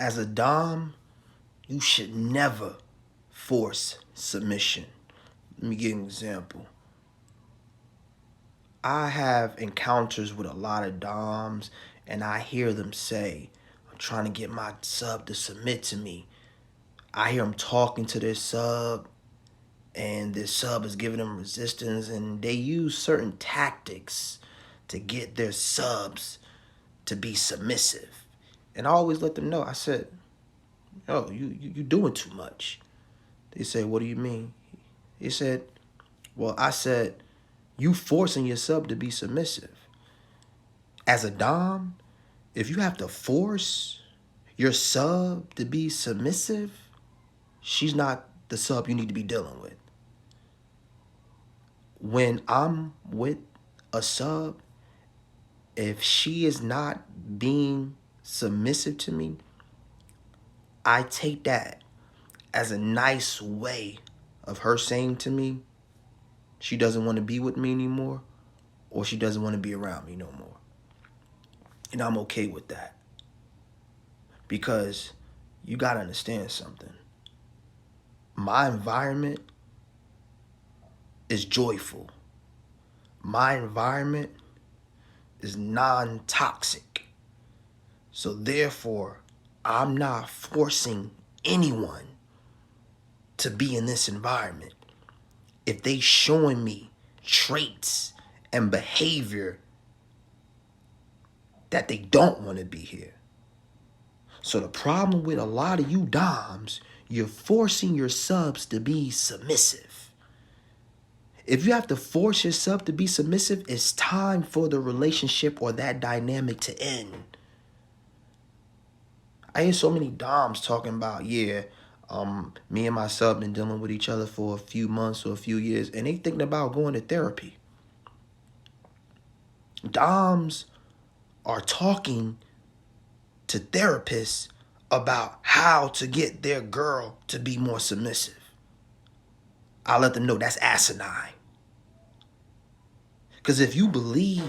As a dom, you should never force submission. Let me give you an example. I have encounters with a lot of doms, and I hear them say, I'm trying to get my sub to submit to me. I hear them talking to their sub, and this sub is giving them resistance, and they use certain tactics to get their subs to be submissive. And I always let them know, I said, oh, you doing too much. They say, what do you mean? He said, well, I said, you forcing your sub to be submissive. As a dom, if you have to force your sub to be submissive, she's not the sub you need to be dealing with. When I'm with a sub, if she is not being submissive to me, I take that as a nice way of her saying to me she doesn't want to be with me anymore, or she doesn't want to be around me no more. And I'm okay with that. Because you got to understand something. My environment is joyful. My environment is non-toxic. So therefore, I'm not forcing anyone to be in this environment. If they showing me traits and behavior that they don't want to be here. So the problem with a lot of you doms, you're forcing your subs to be submissive. If you have to force your sub to be submissive, it's time for the relationship or that dynamic to end. I hear so many doms talking about, me and my sub been dealing with each other for a few months or a few years, and they thinking about going to therapy. Doms are talking to therapists about how to get their girl to be more submissive. I let them know that's asinine. Because if you believe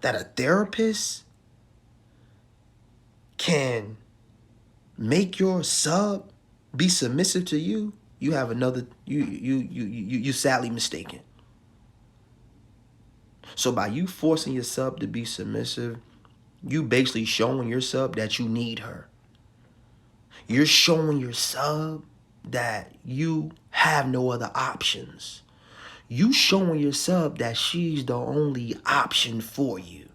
that a therapist can make your sub be submissive to you, you have another, you sadly mistaken. So by you forcing your sub to be submissive, you basically showing your sub that you need her. You're showing your sub that you have no other options. You showing your sub that she's the only option for you.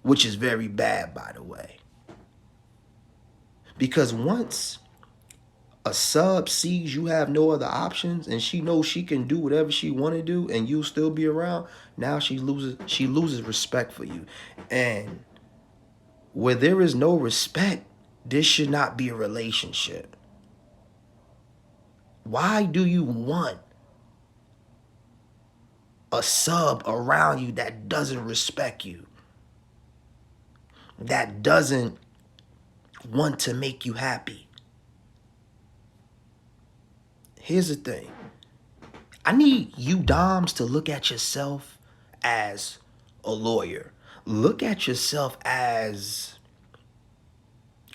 Which is very bad, by the way. Because once a sub sees you have no other options and she knows she can do whatever she want to do and you'll still be around, now she loses respect for you. And where there is no respect, this should not be a relationship. Why do you want a sub around you that doesn't respect you? That doesn't want to make you happy? Here's the thing. I need you doms to look at yourself as a lawyer. Look at yourself as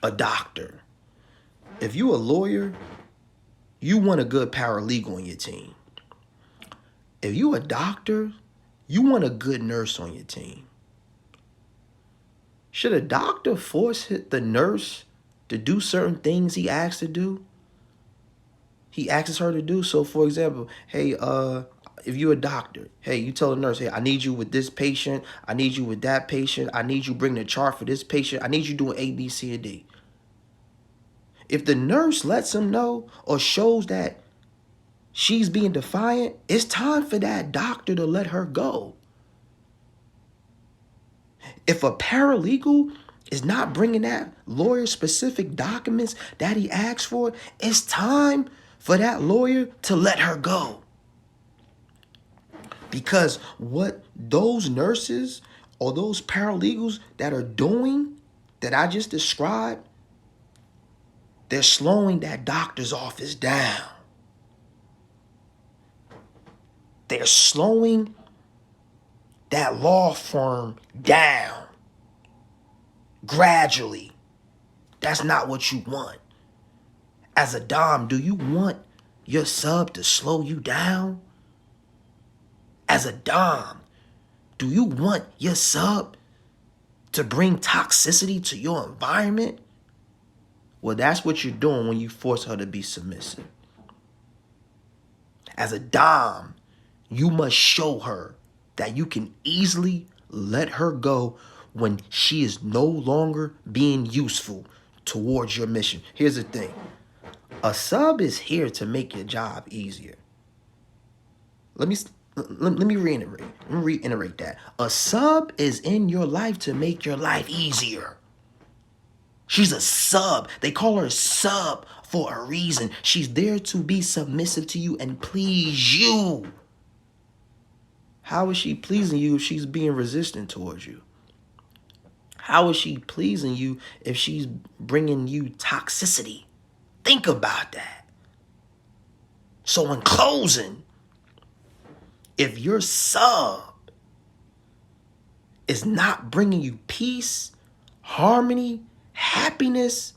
a doctor. If you're a lawyer, you want a good paralegal on your team. If you're a doctor, you want a good nurse on your team. Should a doctor force the nurse to do certain things he asks to do? He asks her to do. So, for example, hey, if you're a doctor, hey, you tell the nurse, hey, I need you with this patient. I need you with that patient. I need you bring the chart for this patient. I need you doing A, B, C, and D. If the nurse lets him know or shows that she's being defiant, it's time for that doctor to let her go. If a paralegal is not bringing that lawyer-specific documents that he asked for, it's time for that lawyer to let her go. Because what those nurses or those paralegals that are doing that I just described, they're slowing that doctor's office down. They're slowing that law firm down gradually. That's not what you want. As a dom, do you want your sub to slow you down? As a dom, do you want your sub to bring toxicity to your environment? Well, that's what you're doing when you force her to be submissive. As a dom, you must show her that you can easily let her go when she is no longer being useful towards your mission. Here's the thing. A sub is here to make your job easier. Let me reiterate that. A sub is in your life to make your life easier. She's a sub. They call her a sub for a reason. She's there to be submissive to you and please you. How is she pleasing you if she's being resistant towards you? How is she pleasing you if she's bringing you toxicity? Think about that. So in closing, if your sub is not bringing you peace, harmony, happiness,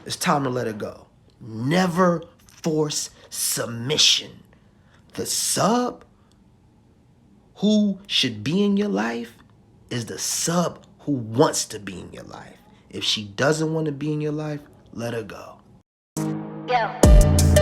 it's time to let it go. Never force submission. The sub who should be in your life is the sub who wants to be in your life. If she doesn't want to be in your life, let her go. Yo.